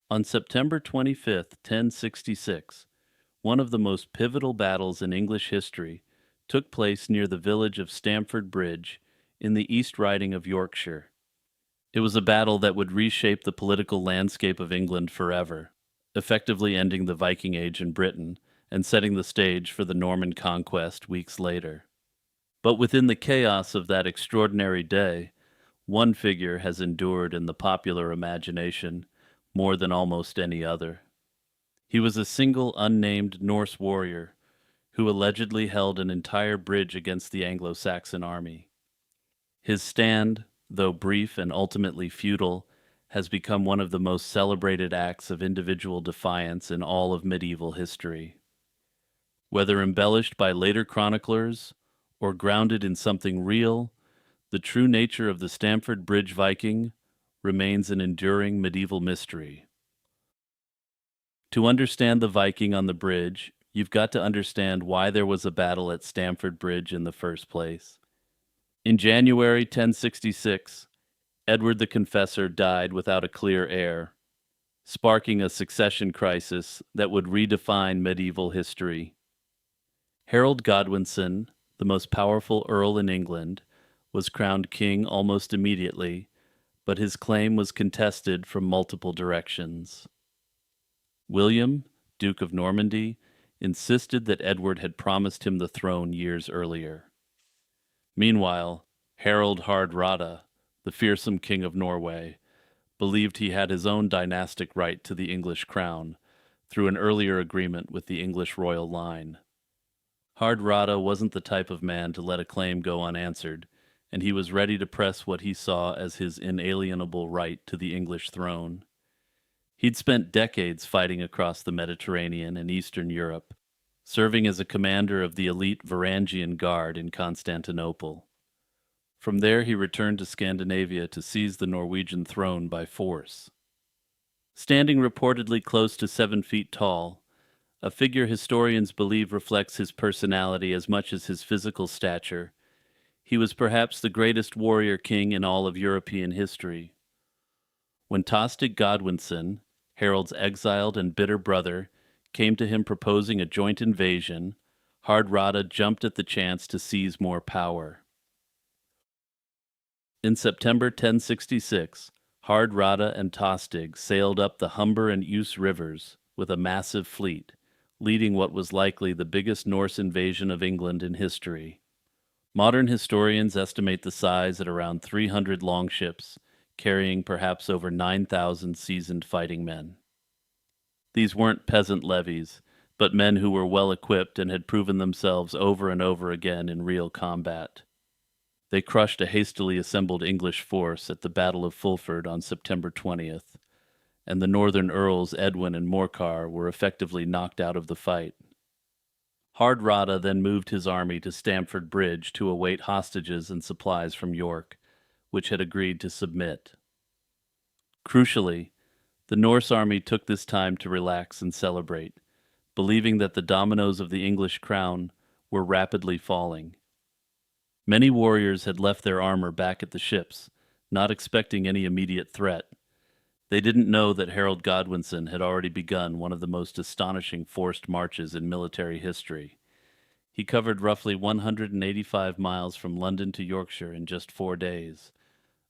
On September 25th, 1066, one of the most pivotal battles in English history took place near the village of Stamford Bridge in the East Riding of Yorkshire. It was a battle that would reshape the political landscape of England forever, effectively ending the Viking Age in Britain and setting the stage for the Norman conquest weeks later. But within the chaos of that extraordinary day, one figure has endured in the popular imagination more than almost any other. He was a single unnamed Norse warrior who allegedly held an entire bridge against the Anglo-Saxon army. His stand, though brief and ultimately futile, has become one of the most celebrated acts of individual defiance in all of medieval history. Whether embellished by later chroniclers or grounded in something real, the true nature of the Stamford Bridge Viking remains an enduring medieval mystery. To understand the Viking on the bridge, you've got to understand why there was a battle at Stamford Bridge in the first place. In January 1066, Edward the Confessor died without a clear heir, sparking a succession crisis that would redefine medieval history. Harold Godwinson, the most powerful earl in England, was crowned king almost immediately, but his claim was contested from multiple directions. William, Duke of Normandy, insisted that Edward had promised him the throne years earlier. Meanwhile, Harold Hardrada, the fearsome king of Norway, believed he had his own dynastic right to the English crown through an earlier agreement with the English royal line. Hardrada wasn't the type of man to let a claim go unanswered, and he was ready to press what he saw as his inalienable right to the English throne. He'd spent decades fighting across the Mediterranean and Eastern Europe, serving as a commander of the elite Varangian Guard in Constantinople. From there, he returned to Scandinavia to seize the Norwegian throne by force. Standing reportedly close to 7 feet tall, a figure historians believe reflects his personality as much as his physical stature, he was perhaps the greatest warrior king in all of European history. When Tostig Godwinson, Harold's exiled and bitter brother, came to him proposing a joint invasion, Hardrada jumped at the chance to seize more power. In September 1066, Hardrada and Tostig sailed up the Humber and Ouse rivers with a massive fleet, leading what was likely the biggest Norse invasion of England in history. Modern historians estimate the size at around 300 longships, carrying perhaps over 9,000 seasoned fighting men. These weren't peasant levies, but men who were well equipped and had proven themselves over and over again in real combat. They crushed a hastily assembled English force at the Battle of Fulford on September 20th, and the northern earls Edwin and Morcar were effectively knocked out of the fight. Hardrada then moved his army to Stamford Bridge to await hostages and supplies from York, which had agreed to submit. Crucially, the Norse army took this time to relax and celebrate, believing that the dominoes of the English crown were rapidly falling. Many warriors had left their armor back at the ships, not expecting any immediate threat. They didn't know that Harold Godwinson had already begun one of the most astonishing forced marches in military history. He covered roughly 185 miles from London to Yorkshire in just 4 days,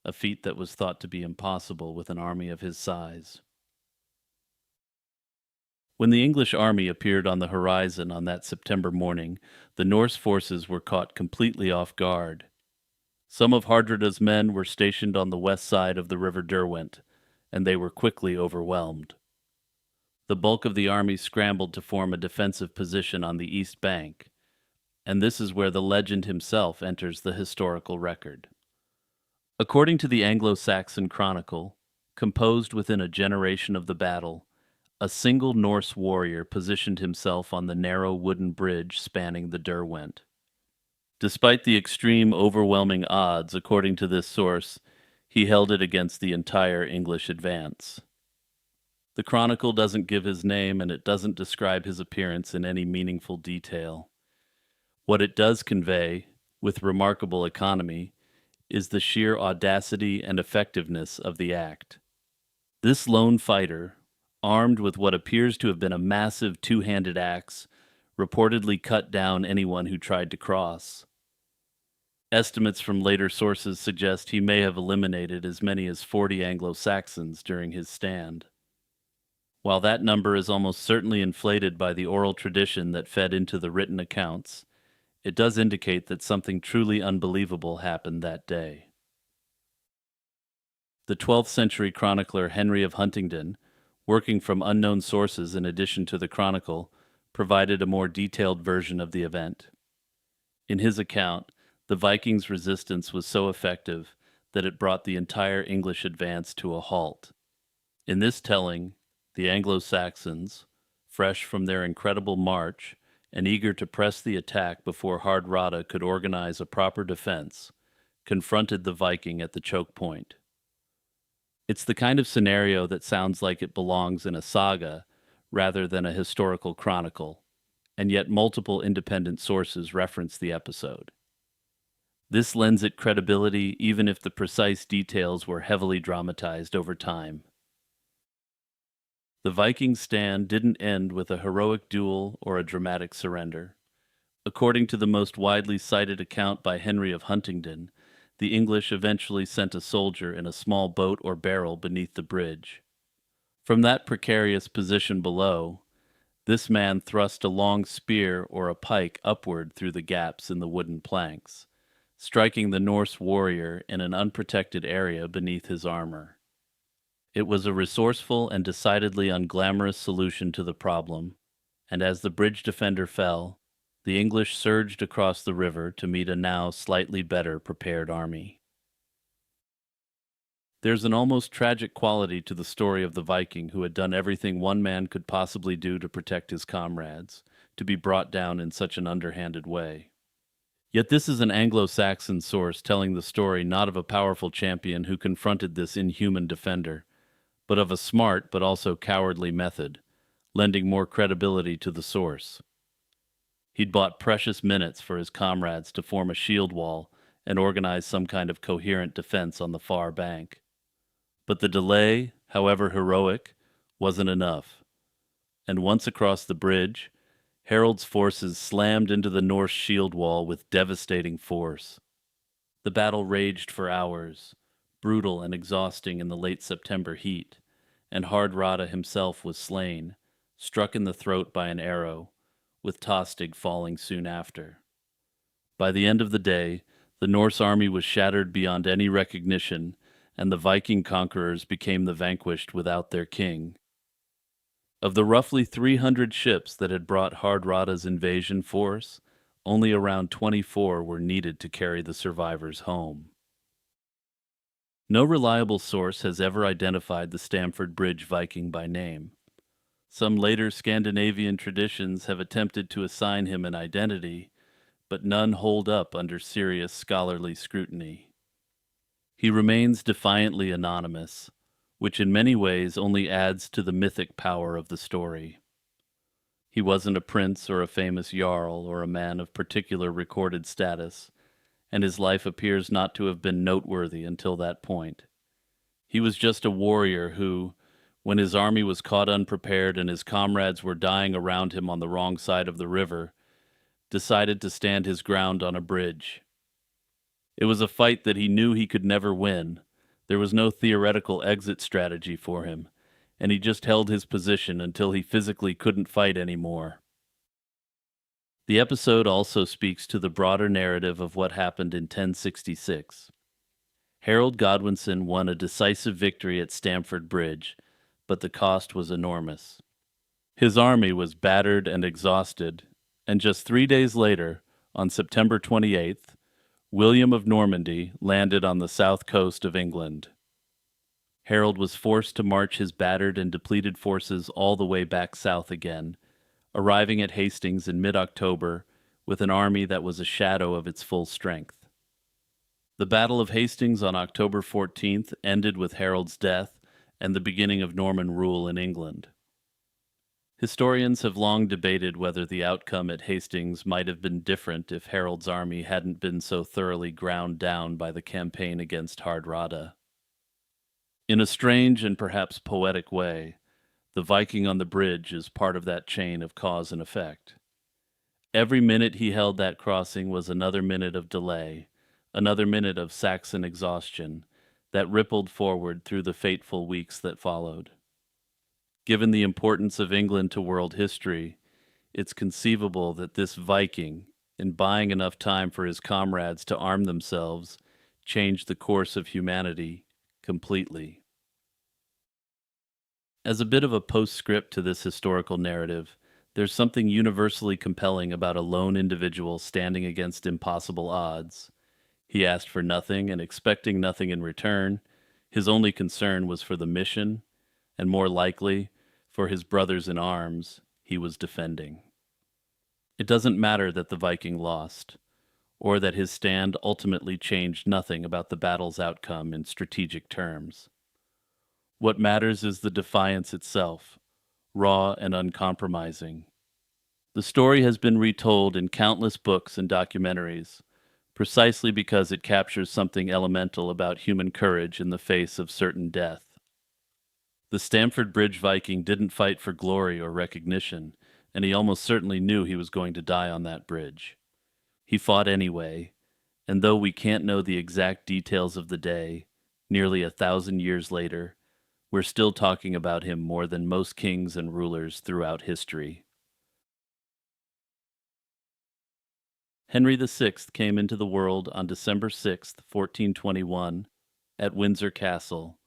a feat that was thought to be impossible with an army of his size. When the English army appeared on the horizon on that September morning, the Norse forces were caught completely off guard. Some of Hardrada's men were stationed on the west side of the River Derwent, and they were quickly overwhelmed. The bulk of the army scrambled to form a defensive position on the east bank, and this is where the legend himself enters the historical record. According to the Anglo-Saxon Chronicle, composed within a generation of the battle, a single Norse warrior positioned himself on the narrow wooden bridge spanning the Derwent. Despite the extreme overwhelming odds, according to this source, he held it against the entire English advance. The chronicle doesn't give his name, and it doesn't describe his appearance in any meaningful detail. What it does convey, with remarkable economy, is the sheer audacity and effectiveness of the act. This lone fighter, armed with what appears to have been a massive two-handed axe, reportedly cut down anyone who tried to cross. Estimates from later sources suggest he may have eliminated as many as 40 Anglo-Saxons during his stand. While that number is almost certainly inflated by the oral tradition that fed into the written accounts, it does indicate that something truly unbelievable happened that day. The 12th century chronicler Henry of Huntingdon, working from unknown sources in addition to the chronicle, provided a more detailed version of the event. In his account, the Vikings' resistance was so effective that it brought the entire English advance to a halt. In this telling, the Anglo-Saxons, fresh from their incredible march and eager to press the attack before Hardrada could organize a proper defense, confronted the Viking at the choke point. It's the kind of scenario that sounds like it belongs in a saga rather than a historical chronicle, and yet multiple independent sources reference the episode. This lends it credibility even if the precise details were heavily dramatized over time. The Viking stand didn't end with a heroic duel or a dramatic surrender. According to the most widely cited account by Henry of Huntingdon, the English eventually sent a soldier in a small boat or barrel beneath the bridge. From that precarious position below, this man thrust a long spear or a pike upward through the gaps in the wooden planks, striking the Norse warrior in an unprotected area beneath his armor. It was a resourceful and decidedly unglamorous solution to the problem, and as the bridge defender fell, the English surged across the river to meet a now slightly better prepared army. There's an almost tragic quality to the story of the Viking who had done everything one man could possibly do to protect his comrades, to be brought down in such an underhanded way. Yet this is an Anglo-Saxon source telling the story not of a powerful champion who confronted this inhuman defender, but of a smart but also cowardly method, lending more credibility to the source. He'd bought precious minutes for his comrades to form a shield wall and organize some kind of coherent defense on the far bank. But the delay, however heroic, wasn't enough. And once across the bridge, Harold's forces slammed into the Norse shield wall with devastating force. The battle raged for hours, brutal and exhausting in the late September heat, and Hardrada himself was slain, struck in the throat by an arrow, with Tostig falling soon after. By the end of the day, the Norse army was shattered beyond any recognition, and the Viking conquerors became the vanquished without their king. Of the roughly 300 ships that had brought Hardrada's invasion force, only around 24 were needed to carry the survivors home. No reliable source has ever identified the Stamford Bridge Viking by name. Some later Scandinavian traditions have attempted to assign him an identity, but none hold up under serious scholarly scrutiny. He remains defiantly anonymous, which in many ways only adds to the mythic power of the story. He wasn't a prince or a famous jarl or a man of particular recorded status, and his life appears not to have been noteworthy until that point. He was just a warrior who, when his army was caught unprepared and his comrades were dying around him on the wrong side of the river, decided to stand his ground on a bridge. It was a fight that he knew he could never win. There was no theoretical exit strategy for him, and he just held his position until he physically couldn't fight anymore. The episode also speaks to the broader narrative of what happened in 1066. Harold Godwinson won a decisive victory at Stamford Bridge, but the cost was enormous. His army was battered and exhausted, and just 3 days later, on September 28th, William of Normandy landed on the south coast of England. Harold was forced to march his battered and depleted forces all the way back south again, arriving at Hastings in mid-October with an army that was a shadow of its full strength. The Battle of Hastings on October 14th ended with Harold's death and the beginning of Norman rule in England. Historians have long debated whether the outcome at Hastings might have been different if Harold's army hadn't been so thoroughly ground down by the campaign against Hardrada. In a strange and perhaps poetic way, The Viking on the bridge is part of that chain of cause and effect. Every minute he held that crossing was another minute of delay, another minute of Saxon exhaustion that rippled forward through the fateful weeks that followed. Given the importance of England to world history, it's conceivable that this Viking, in buying enough time for his comrades to arm themselves, changed the course of humanity completely. As a bit of a postscript to this historical narrative, there's something universally compelling about a lone individual standing against impossible odds. He asked for nothing and expecting nothing in return. His only concern was for the mission, and more likely, for his brothers in arms he was defending. It doesn't matter that the Viking lost, or that his stand ultimately changed nothing about the battle's outcome in strategic terms. What matters is the defiance itself, raw and uncompromising. The story has been retold in countless books and documentaries, precisely because it captures something elemental about human courage in the face of certain death. The Stamford Bridge Viking didn't fight for glory or recognition, and he almost certainly knew he was going to die on that bridge. He fought anyway, and though we can't know the exact details of the day, nearly 1,000 years later, we're still talking about him more than most kings and rulers throughout history. Henry VI came into the world on December 6, 1421, at Windsor Castle,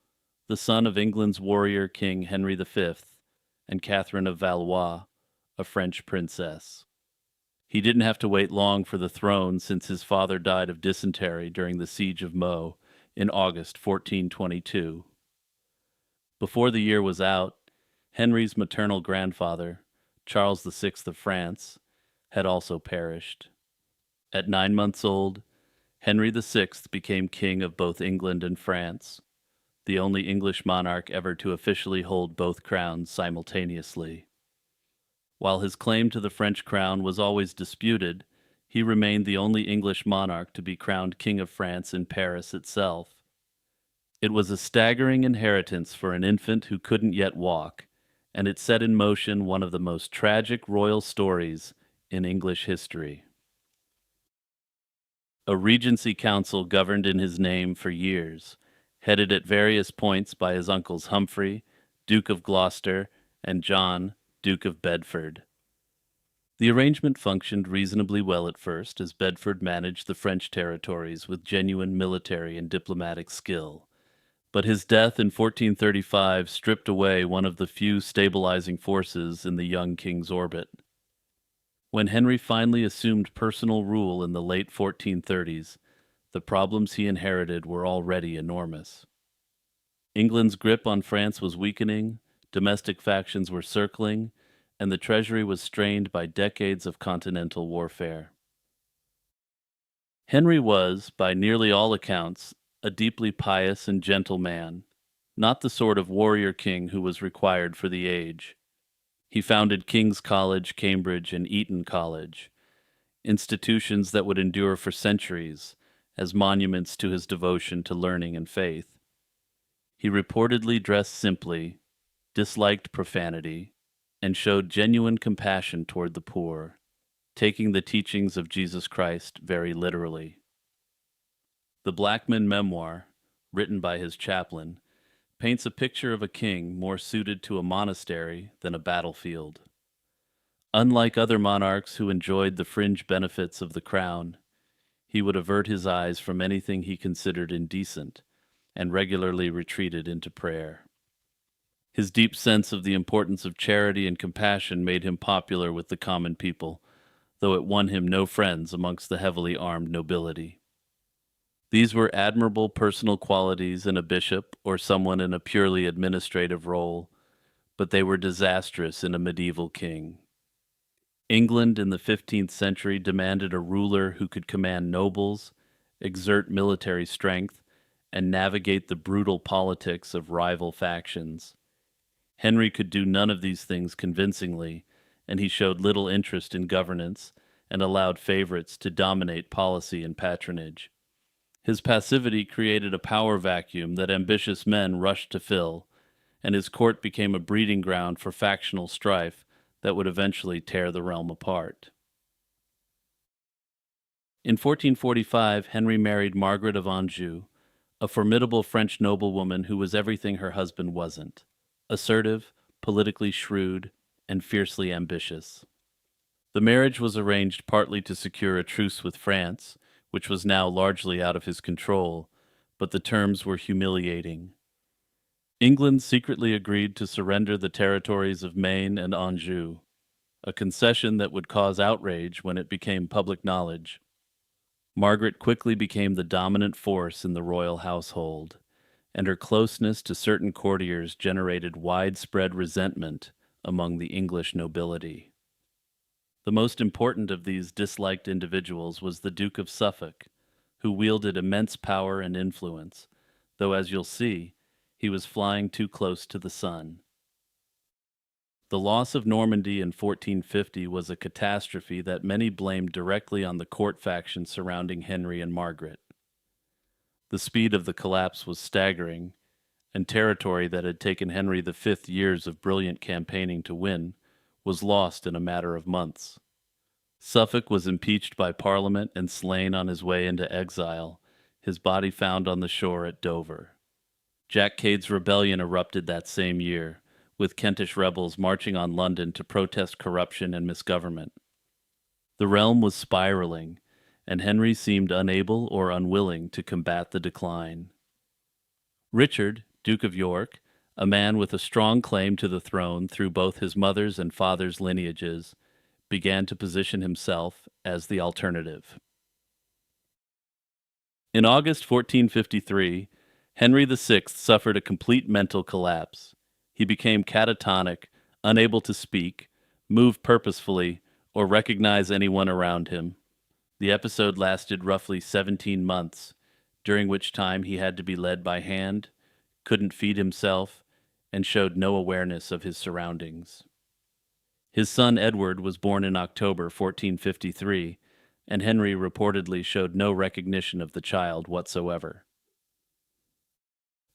the son of England's warrior King Henry V and Catherine of Valois, a French princess. He didn't have to wait long for the throne since his father died of dysentery during the Siege of Meaux in August 1422. Before the year was out, Henry's maternal grandfather, Charles VI of France, had also perished. At 9 months old, Henry VI became king of both England and France, the only English monarch ever to officially hold both crowns simultaneously. While his claim to the French crown was always disputed, he remained the only English monarch to be crowned King of France in Paris itself. It was a staggering inheritance for an infant who couldn't yet walk, and it set in motion one of the most tragic royal stories in English history. A regency council governed in his name for years, headed at various points by his uncles Humphrey, Duke of Gloucester, and John, Duke of Bedford. The arrangement functioned reasonably well at first, as Bedford managed the French territories with genuine military and diplomatic skill. But his death in 1435 stripped away one of the few stabilizing forces in the young king's orbit. When Henry finally assumed personal rule in the late 1430s, the problems he inherited were already enormous. England's grip on France was weakening, domestic factions were circling, and the treasury was strained by decades of continental warfare. Henry was, by nearly all accounts, a deeply pious and gentle man, not the sort of warrior king who was required for the age. He founded King's College, Cambridge, and Eton College, institutions that would endure for centuries as monuments to his devotion to learning and faith. He reportedly dressed simply, disliked profanity, and showed genuine compassion toward the poor, taking the teachings of Jesus Christ very literally. The Blackman memoir, written by his chaplain, paints a picture of a king more suited to a monastery than a battlefield. Unlike other monarchs who enjoyed the fringe benefits of the crown, he would avert his eyes from anything he considered indecent and regularly retreated into prayer. His deep sense of the importance of charity and compassion made him popular with the common people, though it won him no friends amongst the heavily armed nobility. These were admirable personal qualities in a bishop or someone in a purely administrative role, but they were disastrous in a medieval king. England in the 15th century demanded a ruler who could command nobles, exert military strength, and navigate the brutal politics of rival factions. Henry could do none of these things convincingly, and he showed little interest in governance and allowed favorites to dominate policy and patronage. His passivity created a power vacuum that ambitious men rushed to fill, and his court became a breeding ground for factional strife that would eventually tear the realm apart. In 1445, Henry married Margaret of Anjou, a formidable French noblewoman who was everything her husband wasn't: assertive, politically shrewd, and fiercely ambitious. The marriage was arranged partly to secure a truce with France, which was now largely out of his control, but the terms were humiliating. England secretly agreed to surrender the territories of Maine and Anjou, a concession that would cause outrage when it became public knowledge. Margaret quickly became the dominant force in the royal household, and her closeness to certain courtiers generated widespread resentment among the English nobility. The most important of these disliked individuals was the Duke of Suffolk, who wielded immense power and influence, though, as you'll see, he was flying too close to the sun. The loss of Normandy in 1450 was a catastrophe that many blamed directly on the court faction surrounding Henry and Margaret. The speed of the collapse was staggering, and territory that had taken Henry V years of brilliant campaigning to win was lost in a matter of months. Suffolk was impeached by Parliament and slain on his way into exile, his body found on the shore at Dover. Jack Cade's rebellion erupted that same year, with Kentish rebels marching on London to protest corruption and misgovernment. The realm was spiraling, and Henry seemed unable or unwilling to combat the decline. Richard, Duke of York, a man with a strong claim to the throne through both his mother's and father's lineages, began to position himself as the alternative. In August 1453, Henry VI suffered a complete mental collapse. He became catatonic, unable to speak, move purposefully, or recognize anyone around him. The episode lasted roughly 17 months, during which time he had to be led by hand, couldn't feed himself, and showed no awareness of his surroundings. His son Edward was born in October 1453, and Henry reportedly showed no recognition of the child whatsoever.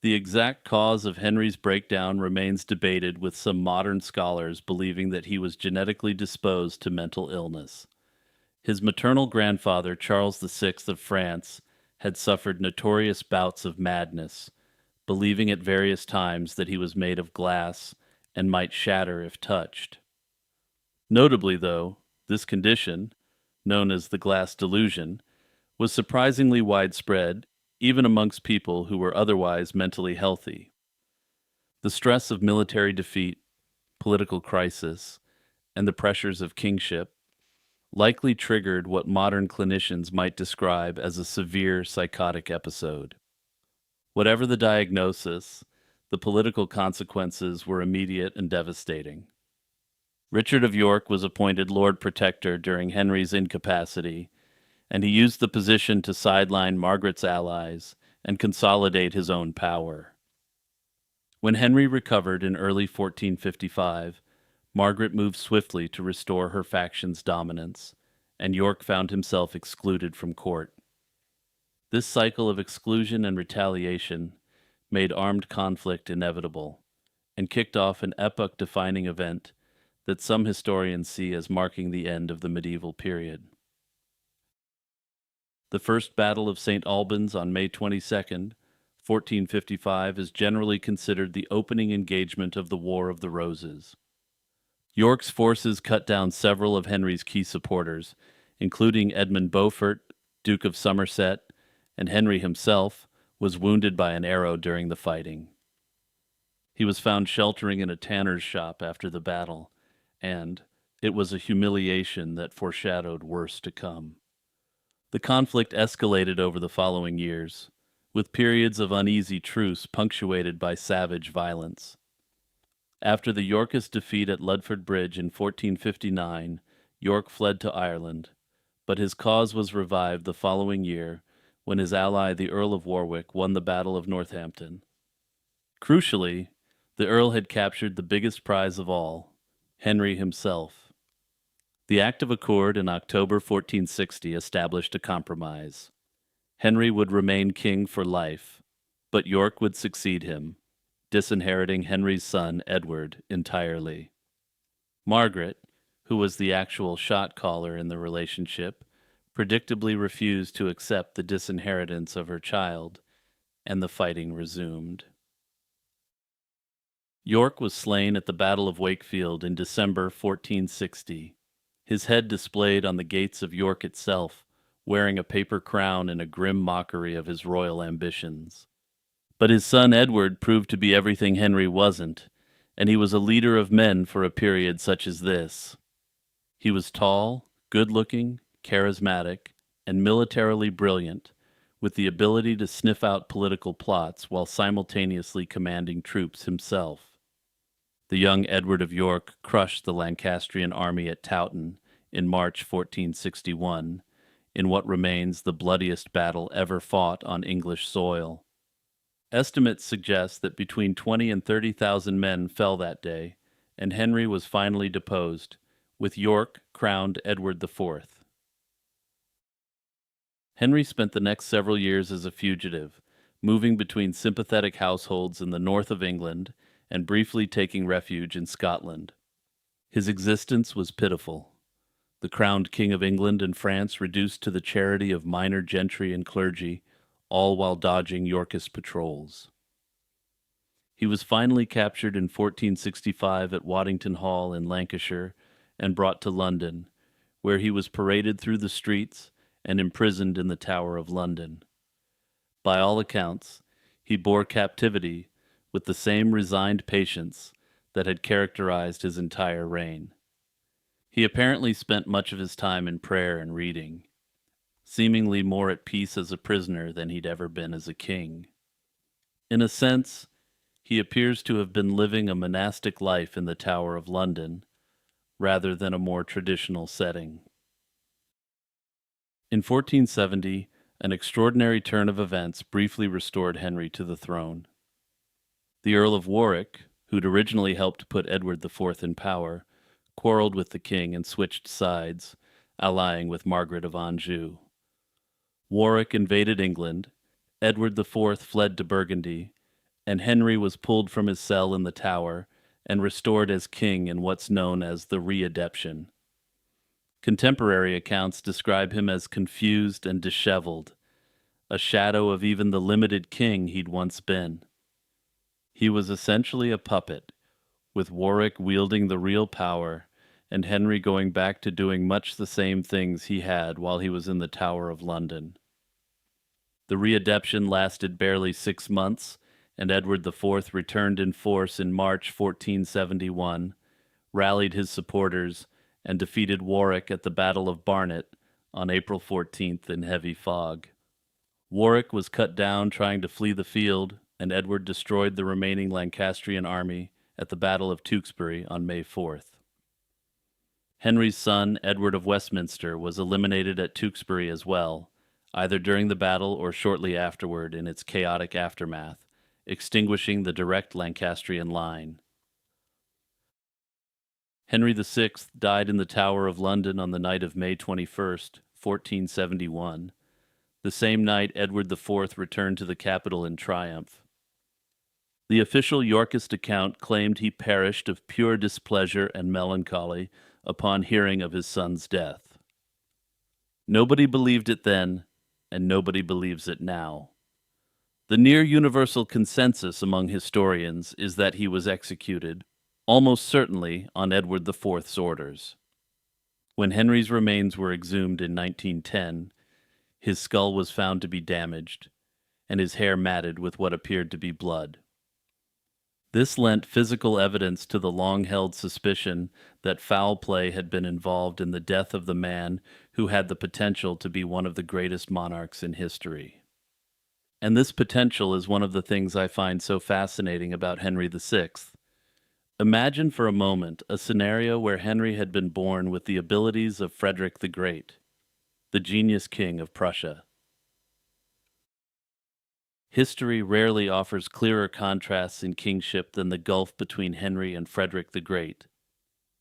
The exact cause of Henry's breakdown remains debated, with some modern scholars believing that he was genetically disposed to mental illness. His maternal grandfather, Charles VI of France, had suffered notorious bouts of madness, believing at various times that he was made of glass and might shatter if touched. Notably, though, this condition, known as the glass delusion, was surprisingly widespread even amongst people who were otherwise mentally healthy. The stress of military defeat, political crisis, and the pressures of kingship likely triggered what modern clinicians might describe as a severe psychotic episode. Whatever the diagnosis, the political consequences were immediate and devastating. Richard of York was appointed Lord Protector during Henry's incapacity, and he used the position to sideline Margaret's allies and consolidate his own power. When Henry recovered in early 1455, Margaret moved swiftly to restore her faction's dominance, and York found himself excluded from court. This cycle of exclusion and retaliation made armed conflict inevitable, and kicked off an epoch-defining event that some historians see as marking the end of the medieval period. The First Battle of St. Albans on May 22nd, 1455, is generally considered the opening engagement of the War of the Roses. York's forces cut down several of Henry's key supporters, including Edmund Beaufort, Duke of Somerset, and Henry himself was wounded by an arrow during the fighting. He was found sheltering in a tanner's shop after the battle, and it was a humiliation that foreshadowed worse to come. The conflict escalated over the following years, with periods of uneasy truce punctuated by savage violence. After the Yorkist defeat at Ludford Bridge in 1459, York fled to Ireland, but his cause was revived the following year when his ally, the Earl of Warwick, won the Battle of Northampton. Crucially, the Earl had captured the biggest prize of all, Henry himself. The Act of Accord in October 1460 established a compromise. Henry would remain king for life, but York would succeed him. disinheriting Henry's son Edward entirely. Margaret, who was the actual shot caller in the relationship, predictably refused to accept the disinheritance of her child, and the fighting resumed. York was slain at the Battle of Wakefield in December 1460, his head displayed on the gates of York itself, wearing a paper crown in a grim mockery of his royal ambitions. But his son Edward proved to be everything Henry wasn't, and he was a leader of men for a period such as this. He was tall, good-looking, charismatic, and militarily brilliant, with the ability to sniff out political plots while simultaneously commanding troops himself. The young Edward of York crushed the Lancastrian army at Towton in March 1461, in what remains the bloodiest battle ever fought on English soil. Estimates suggest that between 20 and 30,000 men fell that day, and Henry was finally deposed, with York crowned Edward IV. Henry spent the next several years as a fugitive, moving between sympathetic households in the north of England and briefly taking refuge in Scotland. His existence was pitiful. The crowned King of England and France reduced to the charity of minor gentry and clergy, all while dodging Yorkist patrols. He was finally captured in 1465 at Waddington Hall in Lancashire and brought to London, where he was paraded through the streets and imprisoned in the Tower of London. By all accounts, he bore captivity with the same resigned patience that had characterized his entire reign. He apparently spent much of his time in prayer and reading, seemingly more at peace as a prisoner than he'd ever been as a king. In a sense, he appears to have been living a monastic life in the Tower of London, rather than a more traditional setting. In 1470, an extraordinary turn of events briefly restored Henry to the throne. The Earl of Warwick, who'd originally helped put Edward IV in power, quarreled with the king and switched sides, allying with Margaret of Anjou. Warwick invaded England, Edward IV fled to Burgundy, and Henry was pulled from his cell in the Tower and restored as king in what's known as the Readeption. Contemporary accounts describe him as confused and disheveled, a shadow of even the limited king he'd once been. He was essentially a puppet, with Warwick wielding the real power and Henry going back to doing much the same things he had while he was in the Tower of London. The readeption lasted barely 6 months, and Edward IV returned in force in March 1471, rallied his supporters, and defeated Warwick at the Battle of Barnet on April 14th in heavy fog. Warwick was cut down trying to flee the field, and Edward destroyed the remaining Lancastrian army at the Battle of Tewkesbury on May 4th. Henry's son, Edward of Westminster, was eliminated at Tewkesbury as well, either during the battle or shortly afterward in its chaotic aftermath, extinguishing the direct Lancastrian line. Henry VI died in the Tower of London on the night of May 21st, 1471, the same night Edward IV returned to the capital in triumph. The official Yorkist account claimed he perished of pure displeasure and melancholy upon hearing of his son's death. Nobody believed it then, and nobody believes it now. The near universal consensus among historians is that he was executed, almost certainly on Edward IV's orders. When Henry's remains were exhumed in 1910, his skull was found to be damaged, and his hair matted with what appeared to be blood. This lent physical evidence to the long-held suspicion that foul play had been involved in the death of the man who had the potential to be one of the greatest monarchs in history. And this potential is one of the things I find so fascinating about Henry VI. Imagine for a moment a scenario where Henry had been born with the abilities of Frederick the Great, the genius king of Prussia. History rarely offers clearer contrasts in kingship than the gulf between Henry and Frederick the Great.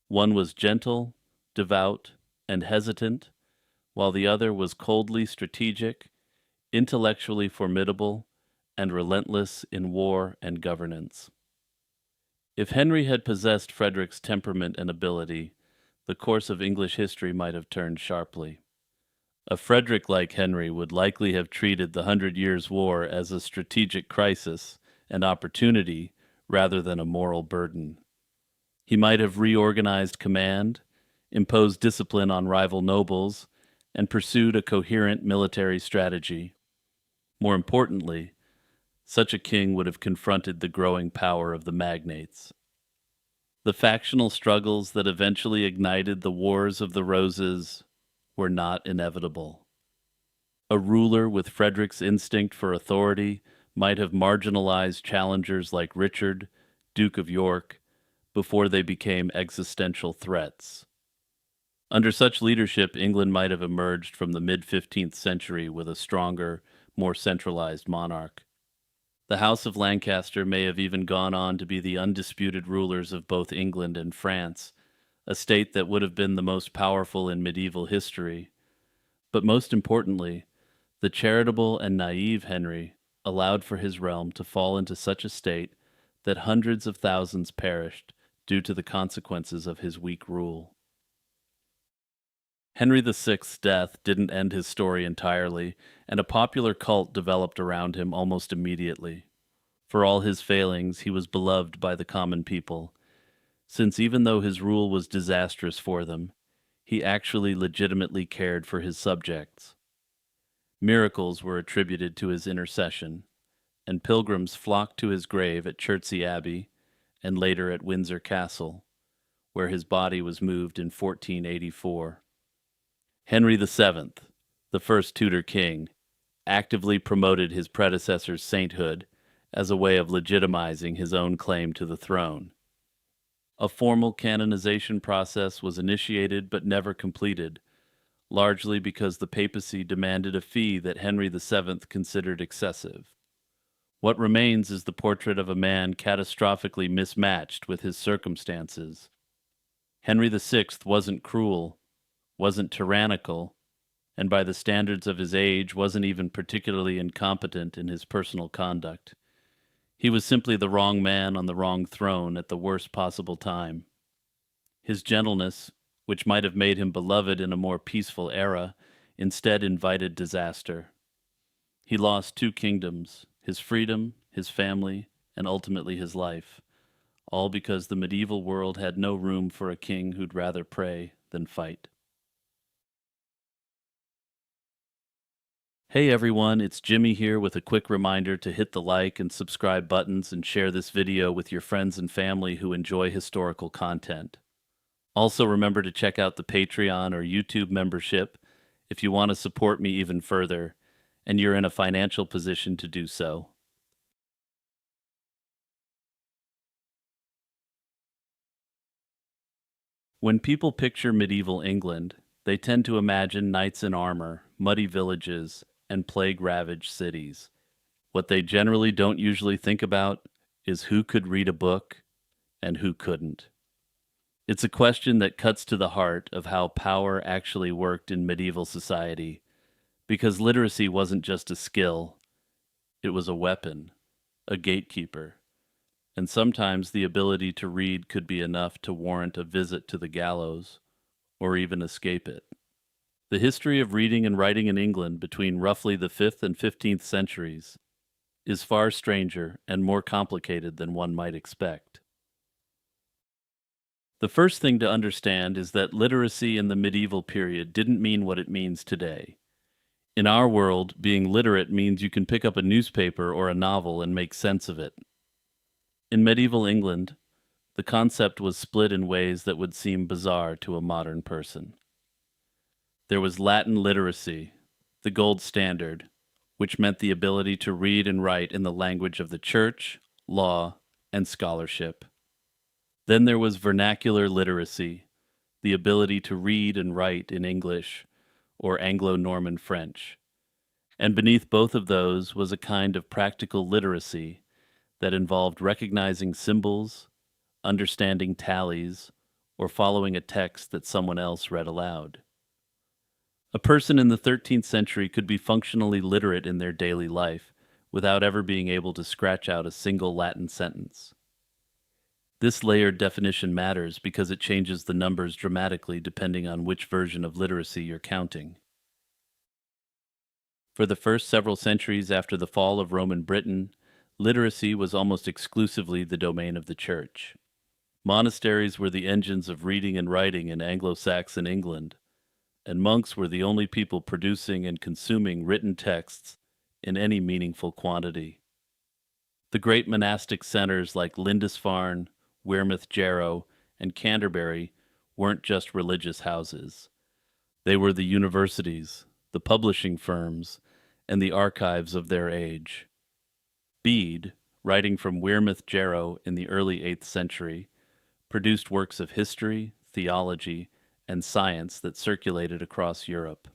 One was gentle, devout, and hesitant, while the other was coldly strategic, intellectually formidable, and relentless in war and governance. If Henry had possessed Frederick's temperament and ability, the course of English history might have turned sharply. A Frederick like Henry would likely have treated the Hundred Years' War as a strategic crisis and opportunity rather than a moral burden. He might have reorganized command, imposed discipline on rival nobles, and pursued a coherent military strategy. More importantly, such a king would have confronted the growing power of the magnates. The factional struggles that eventually ignited the Wars of the Roses were not inevitable. A ruler with Frederick's instinct for authority might have marginalized challengers like Richard, Duke of York, before they became existential threats. Under such leadership, England might have emerged from the mid-15th century with a stronger, more centralized monarch. The House of Lancaster may have even gone on to be the undisputed rulers of both England and France, a state that would have been the most powerful in medieval history. But most importantly, the charitable and naive Henry allowed for his realm to fall into such a state that hundreds of thousands perished due to the consequences of his weak rule. Henry VI's death didn't end his story entirely, and a popular cult developed around him almost immediately. For all his failings, he was beloved by the common people, since even though his rule was disastrous for them, he actually legitimately cared for his subjects. Miracles were attributed to his intercession, and pilgrims flocked to his grave at Chertsey Abbey and later at Windsor Castle, where his body was moved in 1484. Henry VII, the first Tudor king, actively promoted his predecessor's sainthood as a way of legitimizing his own claim to the throne. A formal canonization process was initiated but never completed, largely because the papacy demanded a fee that Henry VII considered excessive. What remains is the portrait of a man catastrophically mismatched with his circumstances. Henry VI wasn't cruel, wasn't tyrannical, and by the standards of his age wasn't even particularly incompetent in his personal conduct. He was simply the wrong man on the wrong throne at the worst possible time. His gentleness, which might have made him beloved in a more peaceful era, instead invited disaster. He lost two kingdoms, his freedom, his family, and ultimately his life, all because the medieval world had no room for a king who'd rather pray than fight. Hey everyone, it's Jimmy here with a quick reminder to hit the like and subscribe buttons and share this video with your friends and family who enjoy historical content. Also remember to check out the Patreon or YouTube membership if you want to support me even further and you're in a financial position to do so. When people picture medieval England, they tend to imagine knights in armor, muddy villages, and plague-ravaged cities. What they generally don't usually think about is who could read a book and who couldn't. It's a question that cuts to the heart of how power actually worked in medieval society, because literacy wasn't just a skill, it was a weapon, a gatekeeper, and sometimes the ability to read could be enough to warrant a visit to the gallows, or even escape it. The history of reading and writing in England between roughly the 5th and 15th centuries is far stranger and more complicated than one might expect. The first thing to understand is that literacy in the medieval period didn't mean what it means today. In our world, being literate means you can pick up a newspaper or a novel and make sense of it. In medieval England, the concept was split in ways that would seem bizarre to a modern person. There was Latin literacy, the gold standard, which meant the ability to read and write in the language of the church, law, and scholarship. Then there was vernacular literacy, the ability to read and write in English or Anglo-Norman French. And beneath both of those was a kind of practical literacy that involved recognizing symbols, understanding tallies, or following a text that someone else read aloud. A person in the 13th century could be functionally literate in their daily life without ever being able to scratch out a single Latin sentence. This layered definition matters because it changes the numbers dramatically depending on which version of literacy you're counting. For the first several centuries after the fall of Roman Britain, literacy was almost exclusively the domain of the church. Monasteries were the engines of reading and writing in Anglo-Saxon England, and monks were the only people producing and consuming written texts in any meaningful quantity. The great monastic centers like Lindisfarne, Wearmouth Jarrow, and Canterbury weren't just religious houses. They were the universities, the publishing firms, and the archives of their age. Bede, writing from Wearmouth Jarrow in the early 8th century, produced works of history, theology, and science that circulated across Europe.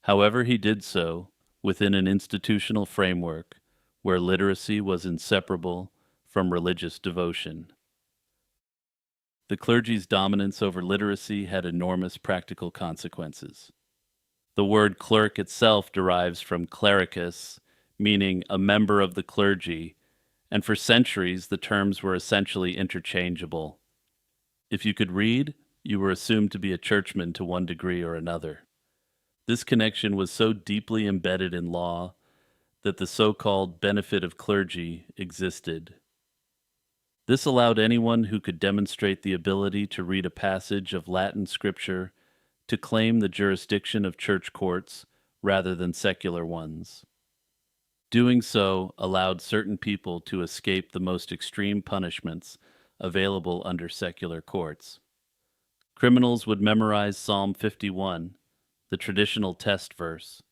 However, he did so within an institutional framework where literacy was inseparable from religious devotion. The clergy's dominance over literacy had enormous practical consequences. The word clerk itself derives from clericus, meaning a member of the clergy, and for centuries the terms were essentially interchangeable. If you could read, you were assumed to be a churchman to one degree or another. This connection was so deeply embedded in law that the so-called benefit of clergy existed. This allowed anyone who could demonstrate the ability to read a passage of Latin scripture to claim the jurisdiction of church courts rather than secular ones. Doing so allowed certain people to escape the most extreme punishments available under secular courts. Criminals would memorize Psalm 51, the traditional test verse,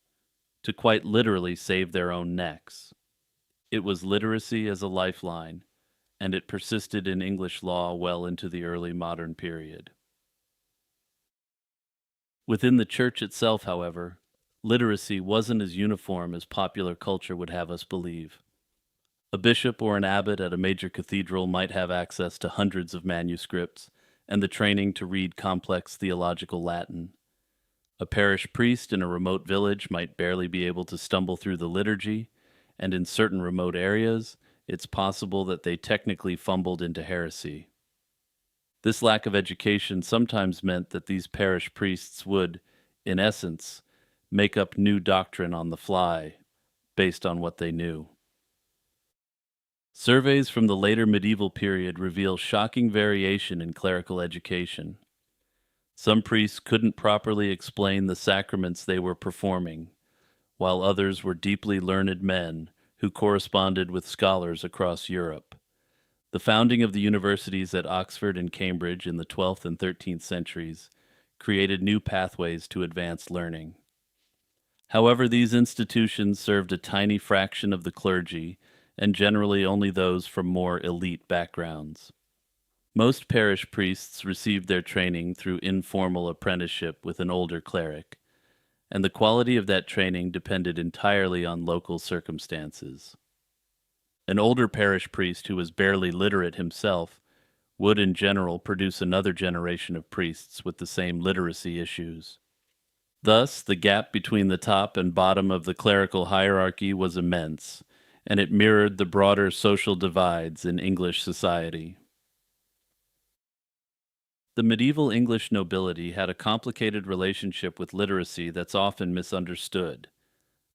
to quite literally save their own necks. It was literacy as a lifeline, and it persisted in English law well into the early modern period. Within the church itself, however, literacy wasn't as uniform as popular culture would have us believe. A bishop or an abbot at a major cathedral might have access to hundreds of manuscripts and the training to read complex theological Latin. A parish priest in a remote village might barely be able to stumble through the liturgy, and in certain remote areas, it's possible that they technically fumbled into heresy. This lack of education sometimes meant that these parish priests would, in essence, make up new doctrine on the fly, based on what they knew. Surveys from the later medieval period reveal shocking variation in clerical education. Some priests couldn't properly explain the sacraments they were performing, while others were deeply learned men who corresponded with scholars across Europe. The founding of the universities at Oxford and Cambridge in the 12th and 13th centuries created new pathways to advanced learning. However, these institutions served a tiny fraction of the clergy, and generally only those from more elite backgrounds. Most parish priests received their training through informal apprenticeship with an older cleric, and the quality of that training depended entirely on local circumstances. An older parish priest who was barely literate himself would in general produce another generation of priests with the same literacy issues. Thus, the gap between the top and bottom of the clerical hierarchy was immense, and it mirrored the broader social divides in English society. The medieval English nobility had a complicated relationship with literacy that's often misunderstood.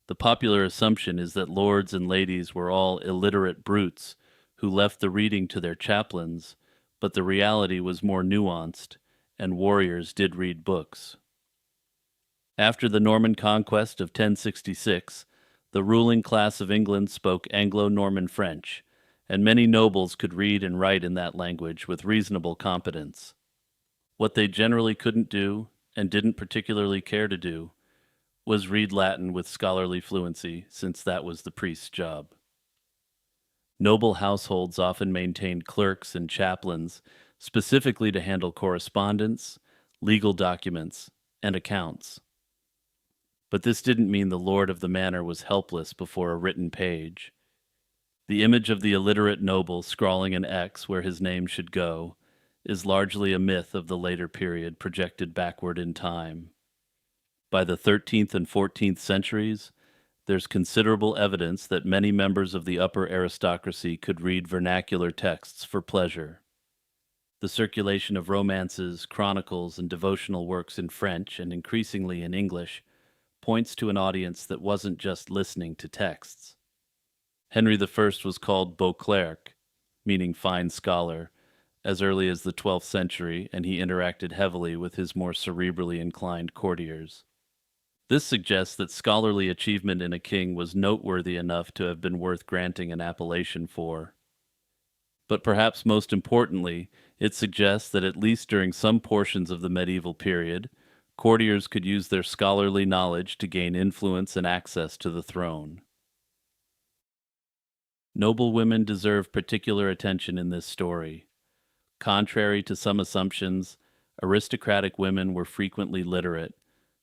The popular assumption is that lords and ladies were all illiterate brutes who left the reading to their chaplains, but the reality was more nuanced, and warriors did read books. After the Norman conquest of 1066, the ruling class of England spoke Anglo-Norman French, and many nobles could read and write in that language with reasonable competence. What they generally couldn't do, and didn't particularly care to do, was read Latin with scholarly fluency, since that was the priest's job. Noble households often maintained clerks and chaplains specifically to handle correspondence, legal documents, and accounts. But this didn't mean the lord of the manor was helpless before a written page. The image of the illiterate noble scrawling an X where his name should go is largely a myth of the later period projected backward in time. By the 13th and 14th centuries, There's considerable evidence that many members of the upper aristocracy could read vernacular texts for pleasure. The circulation of romances, chronicles, and devotional works in French and increasingly in English points to an audience that wasn't just listening to texts. Henry I was called Beauclerc, meaning fine scholar, as early as the 12th century, and he interacted heavily with his more cerebrally inclined courtiers. This suggests that scholarly achievement in a king was noteworthy enough to have been worth granting an appellation for. But perhaps most importantly, it suggests that at least during some portions of the medieval period, courtiers could use their scholarly knowledge to gain influence and access to the throne. Noble women deserve particular attention in this story. Contrary to some assumptions, aristocratic women were frequently literate,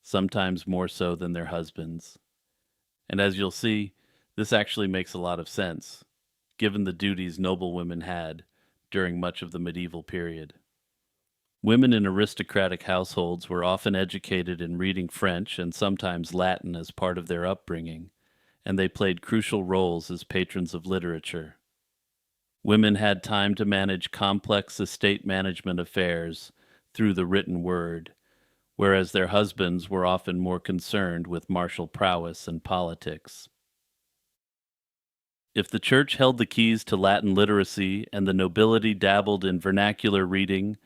sometimes more so than their husbands. And as you'll see, this actually makes a lot of sense, given the duties noble women had during much of the medieval period. Women in aristocratic households were often educated in reading French and sometimes Latin as part of their upbringing, and they played crucial roles as patrons of literature. Women had time to manage complex estate management affairs through the written word, whereas their husbands were often more concerned with martial prowess and politics. If the church held the keys to Latin literacy and the nobility dabbled in vernacular reading,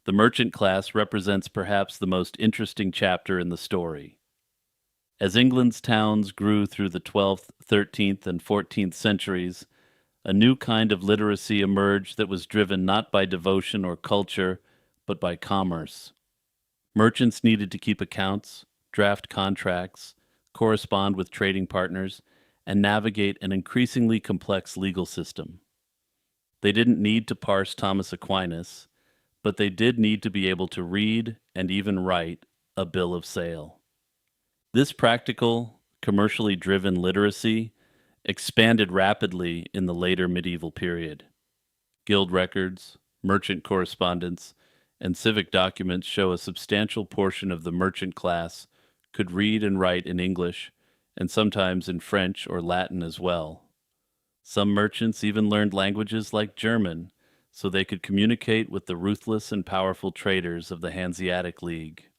the merchant class represents perhaps the most interesting chapter in the story. As England's towns grew through the 12th, 13th, and 14th centuries, a new kind of literacy emerged that was driven not by devotion or culture, but by commerce. Merchants needed to keep accounts, draft contracts, correspond with trading partners, and navigate an increasingly complex legal system. They didn't need to parse Thomas Aquinas, but they did need to be able to read and even write a bill of sale. This practical, commercially driven literacy expanded rapidly in the later medieval period. Guild records, merchant correspondence, and civic documents show a substantial portion of the merchant class could read and write in English, and sometimes in French or Latin as well. Some merchants even learned languages like German so they could communicate with the ruthless and powerful traders of the Hanseatic League.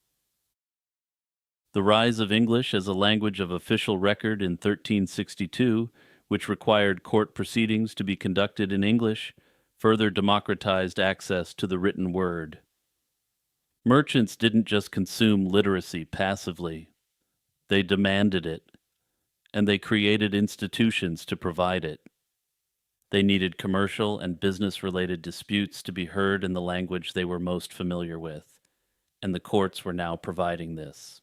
The rise of English as a language of official record in 1362, which required court proceedings to be conducted in English, further democratized access to the written word. Merchants didn't just consume literacy passively, they demanded it, and they created institutions to provide it. They needed commercial and business-related disputes to be heard in the language they were most familiar with, and the courts were now providing this.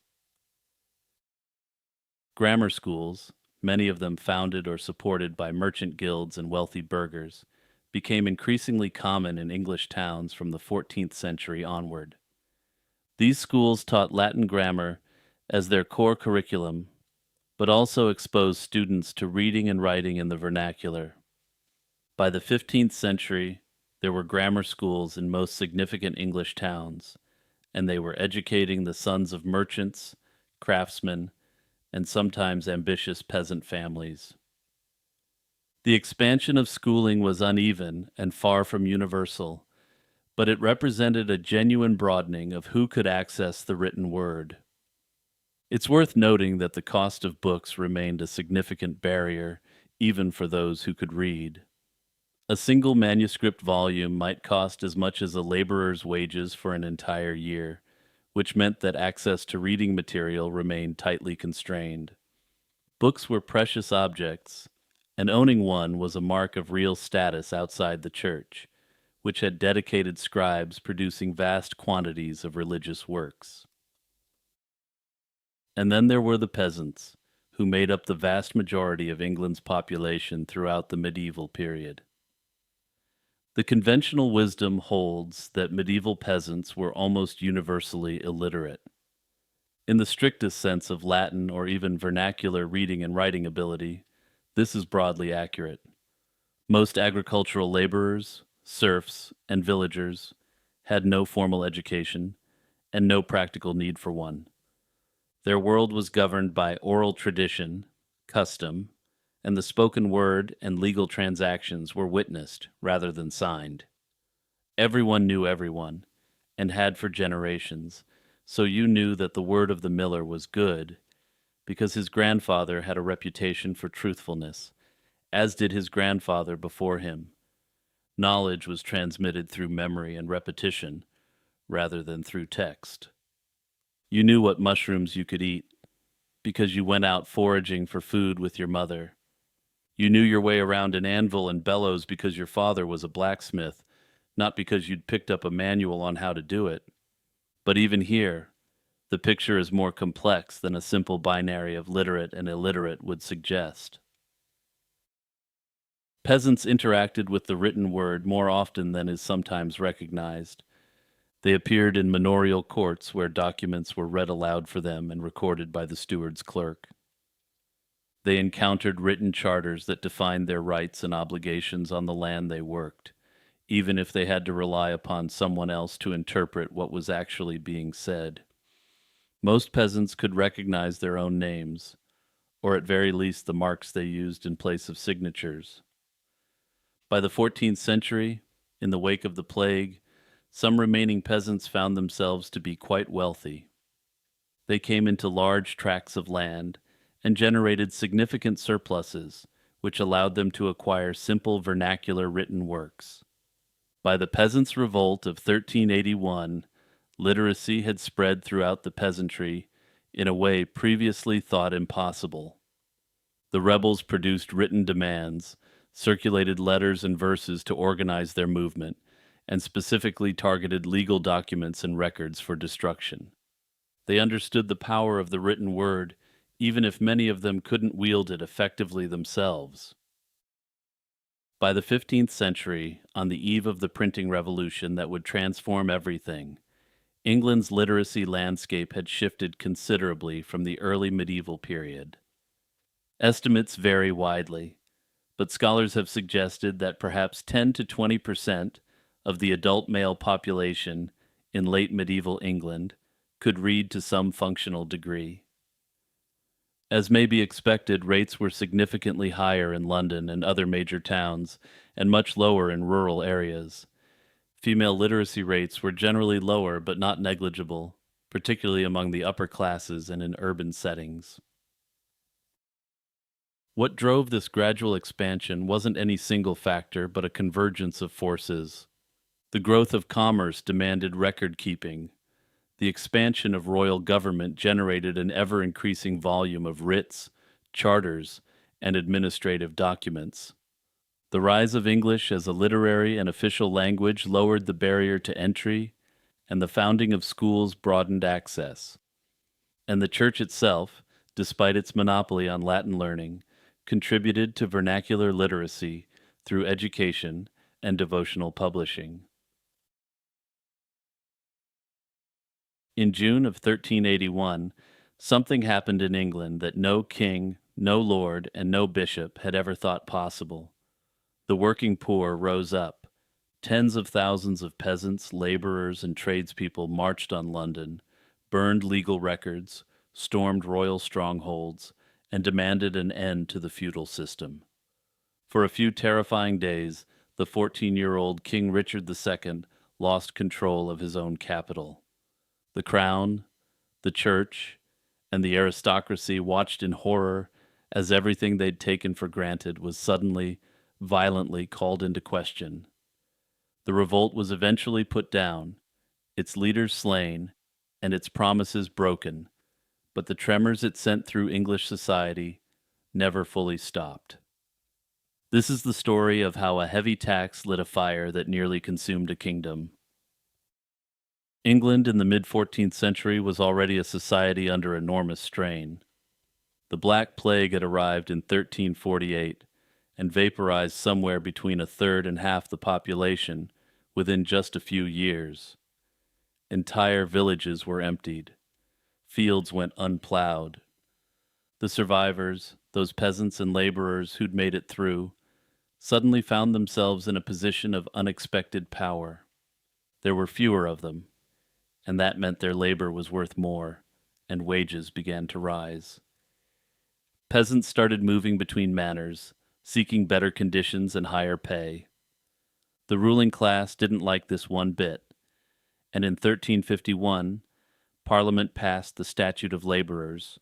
Grammar schools, many of them founded or supported by merchant guilds and wealthy burghers, became increasingly common in English towns from the 14th century onward. These schools taught Latin grammar as their core curriculum, but also exposed students to reading and writing in the vernacular. By the 15th century, there were grammar schools in most significant English towns, and they were educating the sons of merchants, craftsmen, and sometimes ambitious peasant families. The expansion of schooling was uneven and far from universal, but it represented a genuine broadening of who could access the written word. It's worth noting that the cost of books remained a significant barrier, even for those who could read. A single manuscript volume might cost as much as a laborer's wages for an entire year, which meant that access to reading material remained tightly constrained. Books were precious objects, and owning one was a mark of real status outside the church, which had dedicated scribes producing vast quantities of religious works. And then there were the peasants, who made up the vast majority of England's population throughout the medieval period. The conventional wisdom holds that medieval peasants were almost universally illiterate. In the strictest sense of Latin or even vernacular reading and writing ability, this is broadly accurate. Most agricultural laborers, serfs, and villagers had no formal education and no practical need for one. Their world was governed by oral tradition, custom, and the spoken word and legal transactions were witnessed rather than signed. Everyone knew everyone, and had for generations, so you knew that the word of the miller was good because his grandfather had a reputation for truthfulness, as did his grandfather before him. Knowledge was transmitted through memory and repetition rather than through text. You knew what mushrooms you could eat because you went out foraging for food with your mother. You knew your way around an anvil and bellows because your father was a blacksmith, not because you'd picked up a manual on how to do it. But even here, the picture is more complex than a simple binary of literate and illiterate would suggest. Peasants interacted with the written word more often than is sometimes recognized. They appeared in manorial courts where documents were read aloud for them and recorded by the steward's clerk. They encountered written charters that defined their rights and obligations on the land they worked, even if they had to rely upon someone else to interpret what was actually being said. Most peasants could recognize their own names, or at very least the marks they used in place of signatures. By the 14th century, in the wake of the plague, some remaining peasants found themselves to be quite wealthy. They came into large tracts of land and generated significant surpluses, which allowed them to acquire simple vernacular written works. By the Peasants' Revolt of 1381, literacy had spread throughout the peasantry in a way previously thought impossible. The rebels produced written demands, circulated letters and verses to organize their movement, and specifically targeted legal documents and records for destruction. They understood the power of the written word, even if many of them couldn't wield it effectively themselves. By the 15th century, on the eve of the printing revolution that would transform everything, England's literacy landscape had shifted considerably from the early medieval period. Estimates vary widely, but scholars have suggested that perhaps 10 to 20% of the adult male population in late medieval England could read to some functional degree. As may be expected, rates were significantly higher in London and other major towns, and much lower in rural areas. Female literacy rates were generally lower but not negligible, particularly among the upper classes and in urban settings. What drove this gradual expansion wasn't any single factor, but a convergence of forces. The growth of commerce demanded record keeping. The expansion of royal government generated an ever-increasing volume of writs, charters, and administrative documents. The rise of English as a literary and official language lowered the barrier to entry, and the founding of schools broadened access. And the Church itself, despite its monopoly on Latin learning, contributed to vernacular literacy through education and devotional publishing. In June of 1381, something happened in England that no king, no lord, and no bishop had ever thought possible. The working poor rose up. Tens of thousands of peasants, laborers, and tradespeople marched on London, burned legal records, stormed royal strongholds, and demanded an end to the feudal system. For a few terrifying days, the 14-year-old King Richard II lost control of his own capital. The crown, the church, and the aristocracy watched in horror as everything they'd taken for granted was suddenly, violently called into question. The revolt was eventually put down, its leaders slain, and its promises broken, but the tremors it sent through English society never fully stopped. This is the story of how a heavy tax lit a fire that nearly consumed a kingdom. England in the mid-14th century was already a society under enormous strain. The Black Plague had arrived in 1348 and vaporized somewhere between a third and half the population within just a few years. Entire villages were emptied. Fields went unplowed. The survivors, those peasants and laborers who'd made it through, suddenly found themselves in a position of unexpected power. There were fewer of them, and that meant their labor was worth more, and wages began to rise. Peasants started moving between manors, seeking better conditions and higher pay. The ruling class didn't like this one bit, and in 1351, Parliament passed the Statute of Laborers,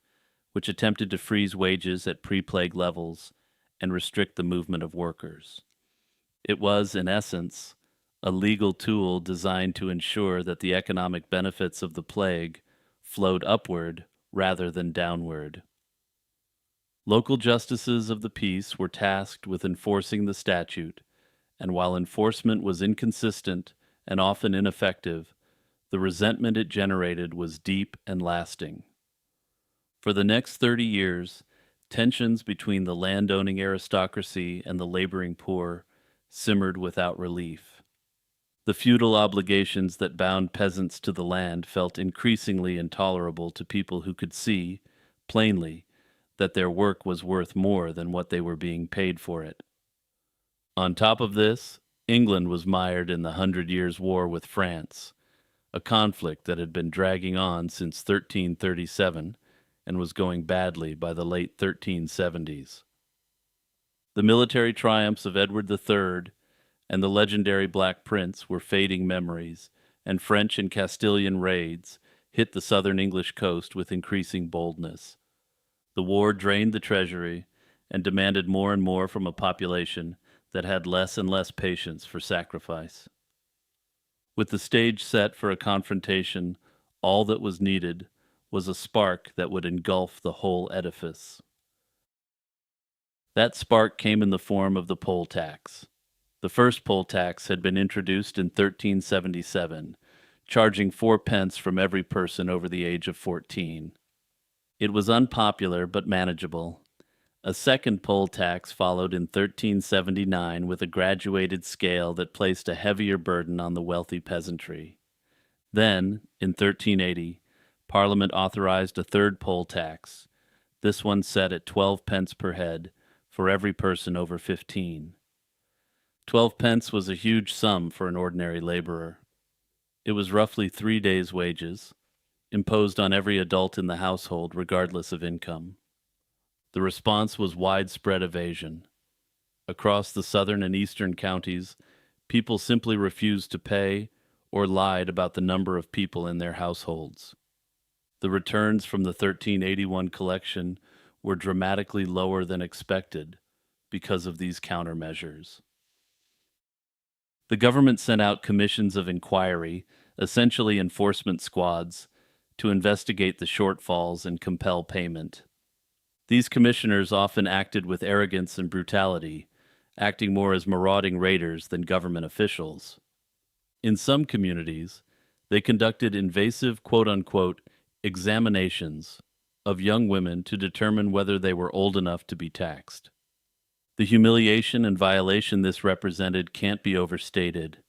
which attempted to freeze wages at pre-plague levels and restrict the movement of workers. It was, in essence, a legal tool designed to ensure that the economic benefits of the plague flowed upward rather than downward. Local justices of the peace were tasked with enforcing the statute, and while enforcement was inconsistent and often ineffective, the resentment it generated was deep and lasting. For the next 30 years, tensions between the landowning aristocracy and the laboring poor simmered without relief. The feudal obligations that bound peasants to the land felt increasingly intolerable to people who could see, plainly, that their work was worth more than what they were being paid for it. On top of this, England was mired in the Hundred Years' War with France, a conflict that had been dragging on since 1337 and was going badly by the late 1370s. The military triumphs of Edward III and the legendary Black Prince were fading memories, and French and Castilian raids hit the southern English coast with increasing boldness. The war drained the treasury and demanded more and more from a population that had less and less patience for sacrifice. With the stage set for a confrontation, all that was needed was a spark that would engulf the whole edifice. That spark came in the form of the poll tax. The first poll tax had been introduced in 1377, charging 4 pence from every person over the age of 14. It was unpopular but manageable. A second poll tax followed in 1379 with a graduated scale that placed a heavier burden on the wealthy peasantry. Then, in 1380, Parliament authorized a third poll tax, this one set at 12 pence per head for every person over 15. 12 pence was a huge sum for an ordinary laborer. It was roughly 3 days' wages, imposed on every adult in the household regardless of income. The response was widespread evasion. Across the southern and eastern counties, people simply refused to pay or lied about the number of people in their households. The returns from the 1381 collection were dramatically lower than expected because of these countermeasures. The government sent out commissions of inquiry, essentially enforcement squads, to investigate the shortfalls and compel payment. These commissioners often acted with arrogance and brutality, acting more as marauding raiders than government officials. In some communities, they conducted invasive quote-unquote examinations of young women to determine whether they were old enough to be taxed. The humiliation and violation this represented can't be overstated.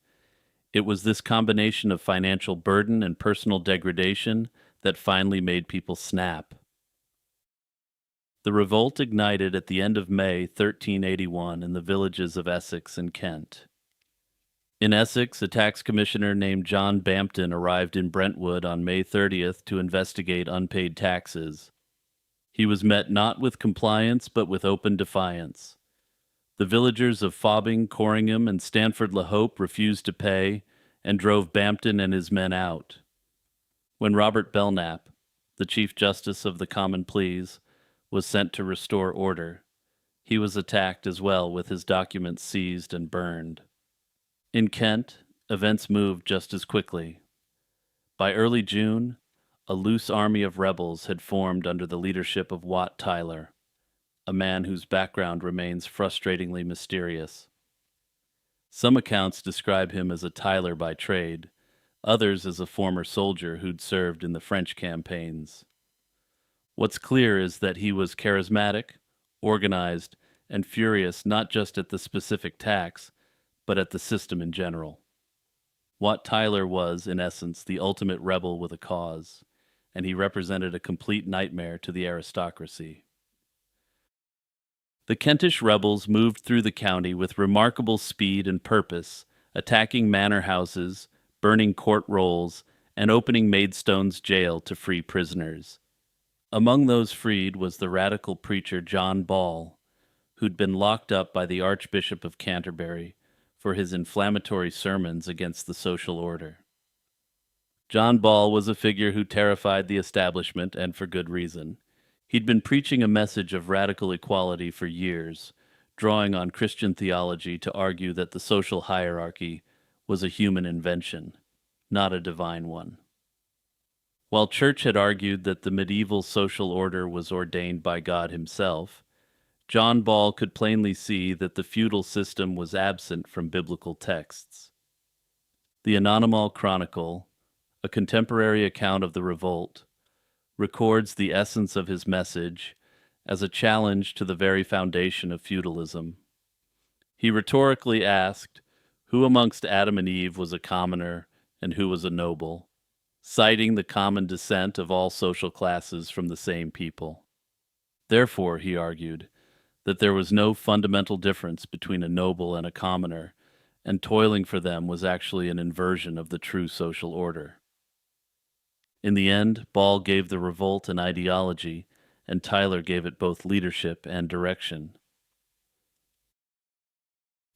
It was this combination of financial burden and personal degradation that finally made people snap. The revolt ignited at the end of May 1381 in the villages of Essex and Kent. In Essex, a tax commissioner named John Bampton arrived in Brentwood on May 30th to investigate unpaid taxes. He was met not with compliance but with open defiance. The villagers of Fobbing, Corringham, and Stamford-le-Hope refused to pay and drove Bampton and his men out. When Robert Belknap, the Chief Justice of the Common Pleas, was sent to restore order, he was attacked as well with his documents seized and burned. In Kent, events moved just as quickly. By early June, a loose army of rebels had formed under the leadership of Wat Tyler, a man whose background remains frustratingly mysterious. Some accounts describe him as a Tyler by trade, others as a former soldier who'd served in the French campaigns. What's clear is that he was charismatic, organized, and furious not just at the specific tax, but at the system in general. Wat Tyler was, in essence, the ultimate rebel with a cause, and he represented a complete nightmare to the aristocracy. The Kentish rebels moved through the county with remarkable speed and purpose, attacking manor houses, burning court rolls, and opening Maidstone's jail to free prisoners. Among those freed was the radical preacher John Ball, who'd been locked up by the Archbishop of Canterbury for his inflammatory sermons against the social order. John Ball was a figure who terrified the establishment, and for good reason. He'd been preaching a message of radical equality for years, drawing on Christian theology to argue that the social hierarchy was a human invention, not a divine one. While Church had argued that the medieval social order was ordained by God himself, John Ball could plainly see that the feudal system was absent from biblical texts. The Anonymal Chronicle, a contemporary account of the revolt, records the essence of his message as a challenge to the very foundation of feudalism. He rhetorically asked, who amongst Adam and Eve was a commoner and who was a noble, citing the common descent of all social classes from the same people. Therefore, he argued, that there was no fundamental difference between a noble and a commoner, and toiling for them was actually an inversion of the true social order. In the end, Ball gave the revolt an ideology, and Tyler gave it both leadership and direction.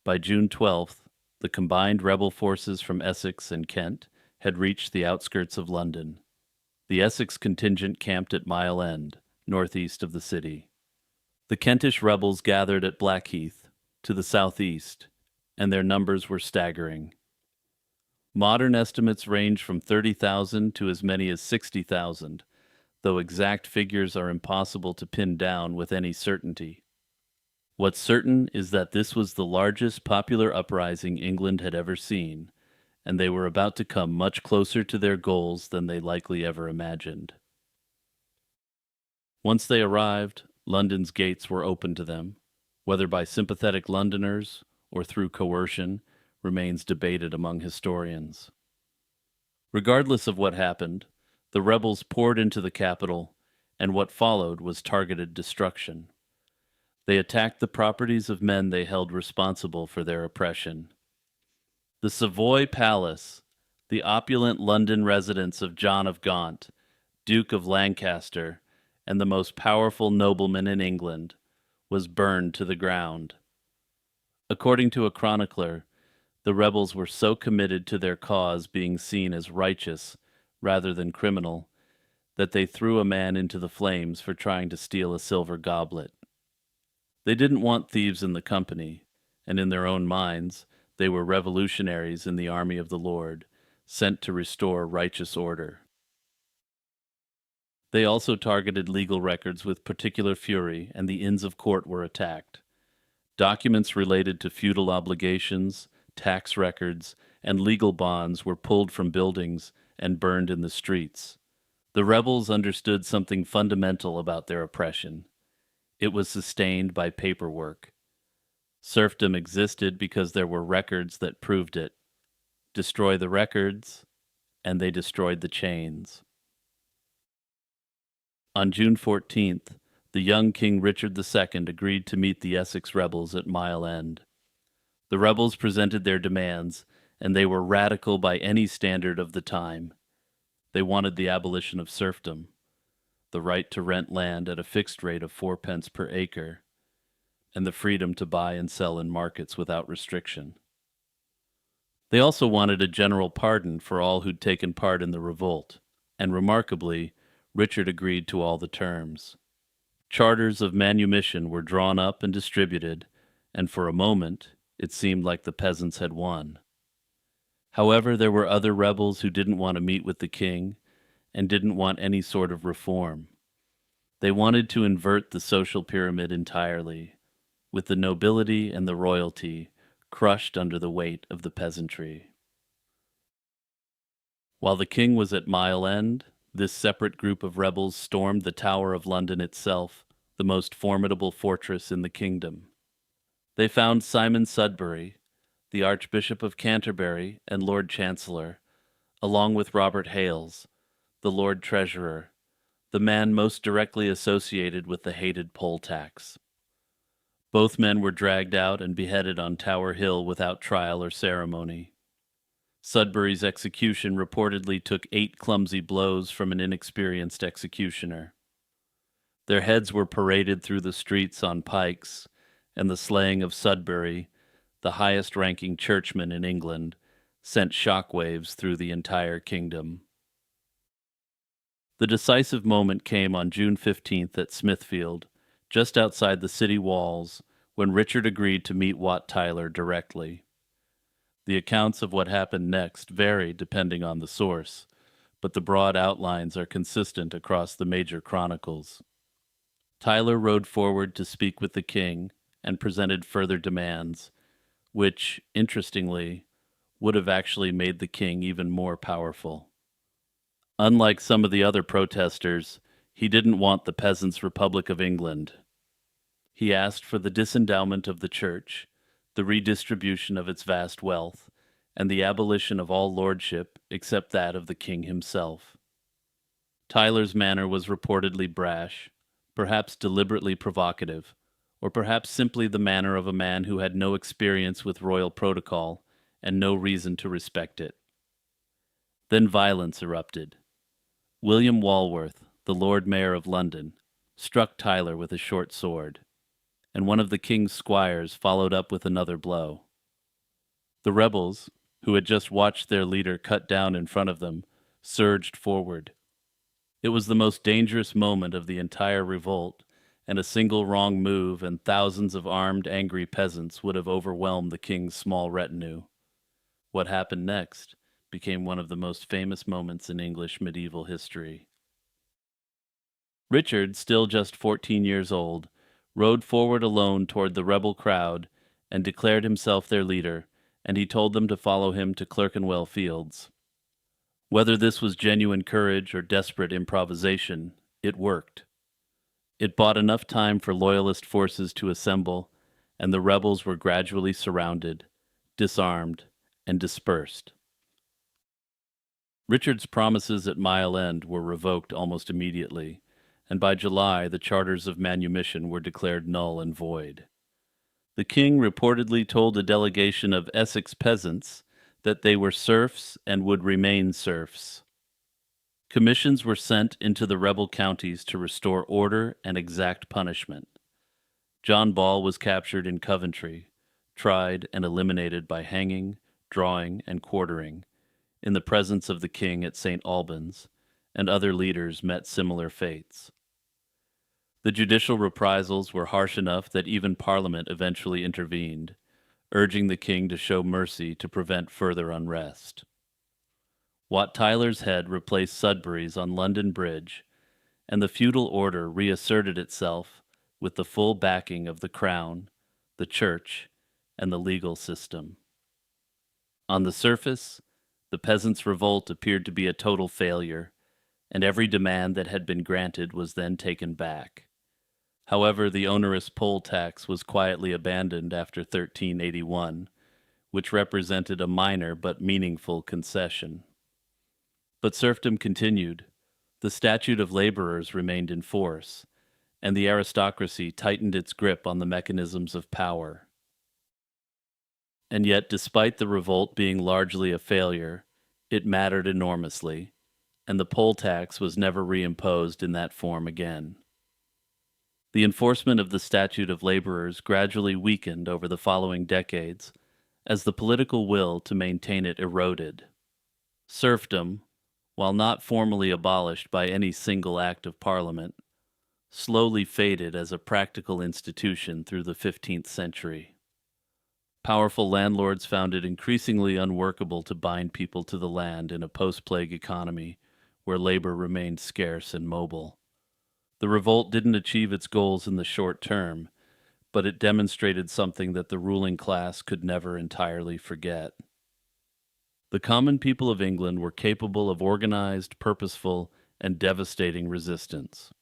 By June 12th, the combined rebel forces from Essex and Kent had reached the outskirts of London. The Essex contingent camped at Mile End, northeast of the city. The Kentish rebels gathered at Blackheath, to the southeast, and their numbers were staggering. Modern estimates range from 30,000 to as many as 60,000, though exact figures are impossible to pin down with any certainty. What's certain is that this was the largest popular uprising England had ever seen, and they were about to come much closer to their goals than they likely ever imagined. Once they arrived, London's gates were open to them. Whether by sympathetic Londoners or through coercion remains debated among historians. Regardless of what happened, the rebels poured into the capital, and what followed was targeted destruction. They attacked the properties of men they held responsible for their oppression. The Savoy Palace, the opulent London residence of John of Gaunt, Duke of Lancaster, and the most powerful nobleman in England, was burned to the ground. According to a chronicler, the rebels were so committed to their cause being seen as righteous rather than criminal that they threw a man into the flames for trying to steal a silver goblet. They didn't want thieves in the company, and in their own minds, they were revolutionaries in the army of the Lord, sent to restore righteous order. They also targeted legal records with particular fury, and the Inns of Court were attacked. Documents related to feudal obligations, tax records, and legal bonds were pulled from buildings and burned in the streets. The rebels understood something fundamental about their oppression. It was sustained by paperwork. Serfdom existed because there were records that proved it. Destroy the records, and they destroyed the chains. On June 14th, the young King Richard II agreed to meet the Essex rebels at Mile End. The rebels presented their demands, and they were radical by any standard of the time. They wanted the abolition of serfdom, the right to rent land at a fixed rate of 4 pence per acre, and the freedom to buy and sell in markets without restriction. They also wanted a general pardon for all who'd taken part in the revolt, and remarkably, Richard agreed to all the terms. Charters of manumission were drawn up and distributed, and for a moment it seemed like the peasants had won. However, there were other rebels who didn't want to meet with the king and didn't want any sort of reform. They wanted to invert the social pyramid entirely, with the nobility and the royalty crushed under the weight of the peasantry. While the king was at Mile End, this separate group of rebels stormed the Tower of London itself, the most formidable fortress in the kingdom. They found Simon Sudbury, the Archbishop of Canterbury and Lord Chancellor, along with Robert Hales, the Lord Treasurer, the man most directly associated with the hated poll tax. Both men were dragged out and beheaded on Tower Hill without trial or ceremony. Sudbury's execution reportedly took 8 clumsy blows from an inexperienced executioner. Their heads were paraded through the streets on pikes, and the slaying of Sudbury, the highest-ranking churchman in England, sent shockwaves through the entire kingdom. The decisive moment came on June 15th at Smithfield, just outside the city walls, when Richard agreed to meet Wat Tyler directly. The accounts of what happened next vary depending on the source, but the broad outlines are consistent across the major chronicles. Tyler rode forward to speak with the king and presented further demands, which, interestingly, would have actually made the king even more powerful. Unlike some of the other protesters, he didn't want the Peasants' Republic of England. He asked for the disendowment of the church, the redistribution of its vast wealth, and the abolition of all lordship except that of the king himself. Tyler's manner was reportedly brash, perhaps deliberately provocative, or perhaps simply the manner of a man who had no experience with royal protocol and no reason to respect it. Then violence erupted. William Walworth, the Lord Mayor of London, struck Tyler with a short sword, and one of the king's squires followed up with another blow. The rebels, who had just watched their leader cut down in front of them, surged forward. It was the most dangerous moment of the entire revolt, and a single wrong move and thousands of armed, angry peasants would have overwhelmed the king's small retinue. What happened next became one of the most famous moments in English medieval history. Richard, still just 14 years old, rode forward alone toward the rebel crowd and declared himself their leader, and he told them to follow him to Clerkenwell Fields. Whether this was genuine courage or desperate improvisation, it worked. It bought enough time for loyalist forces to assemble, and the rebels were gradually surrounded, disarmed, and dispersed. Richard's promises at Mile End were revoked almost immediately, and by July the charters of manumission were declared null and void. The king reportedly told a delegation of Essex peasants that they were serfs and would remain serfs. Commissions were sent into the rebel counties to restore order and exact punishment. John Ball was captured in Coventry, tried and eliminated by hanging, drawing, and quartering, in the presence of the king at St. Albans, and other leaders met similar fates. The judicial reprisals were harsh enough that even Parliament eventually intervened, urging the king to show mercy to prevent further unrest. Wat Tyler's head replaced Sudbury's on London Bridge, and the feudal order reasserted itself with the full backing of the crown, the church, and the legal system. On the surface, the peasants' revolt appeared to be a total failure, and every demand that had been granted was then taken back. However, the onerous poll tax was quietly abandoned after 1381, which represented a minor but meaningful concession. But serfdom continued. The statute of laborers remained in force, and the aristocracy tightened its grip on the mechanisms of power. And yet, despite the revolt being largely a failure, it mattered enormously, and the poll tax was never reimposed in that form again. The enforcement of the statute of laborers gradually weakened over the following decades, as the political will to maintain it eroded. Serfdom, while not formally abolished by any single act of Parliament, slowly faded as a practical institution through the 15th century. Powerful landlords found it increasingly unworkable to bind people to the land in a post-plague economy where labor remained scarce and mobile. The revolt didn't achieve its goals in the short term, but it demonstrated something that the ruling class could never entirely forget. The common people of England were capable of organized, purposeful, and devastating resistance.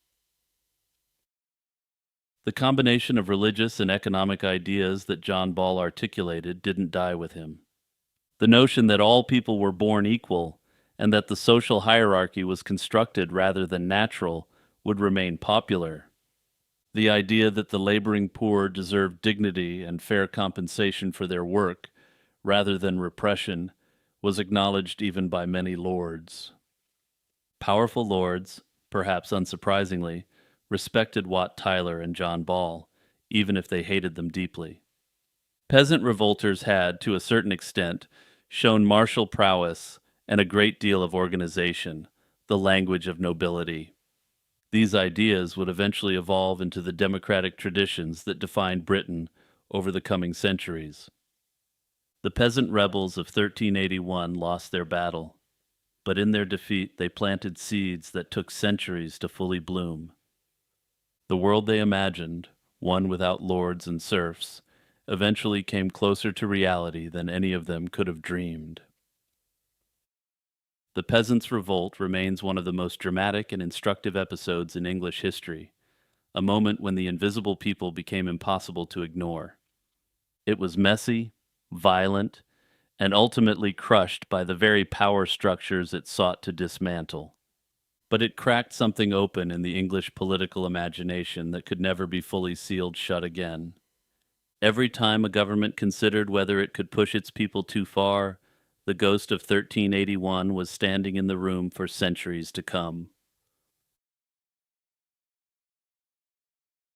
The combination of religious and economic ideas that John Ball articulated didn't die with him. The notion that all people were born equal and that the social hierarchy was constructed rather than natural would remain popular. The idea that the laboring poor deserved dignity and fair compensation for their work, rather than repression, was acknowledged even by many lords. Powerful lords, perhaps unsurprisingly, respected Wat Tyler and John Ball, even if they hated them deeply. Peasant revolters had, to a certain extent, shown martial prowess and a great deal of organization, the language of nobility. These ideas would eventually evolve into the democratic traditions that defined Britain over the coming centuries. The peasant rebels of 1381 lost their battle, but in their defeat they planted seeds that took centuries to fully bloom. The world they imagined, one without lords and serfs, eventually came closer to reality than any of them could have dreamed. The Peasants' Revolt remains one of the most dramatic and instructive episodes in English history, a moment when the invisible people became impossible to ignore. It was messy, violent, and ultimately crushed by the very power structures it sought to dismantle. But it cracked something open in the English political imagination that could never be fully sealed shut again. Every time a government considered whether it could push its people too far, the ghost of 1381 was standing in the room for centuries to come.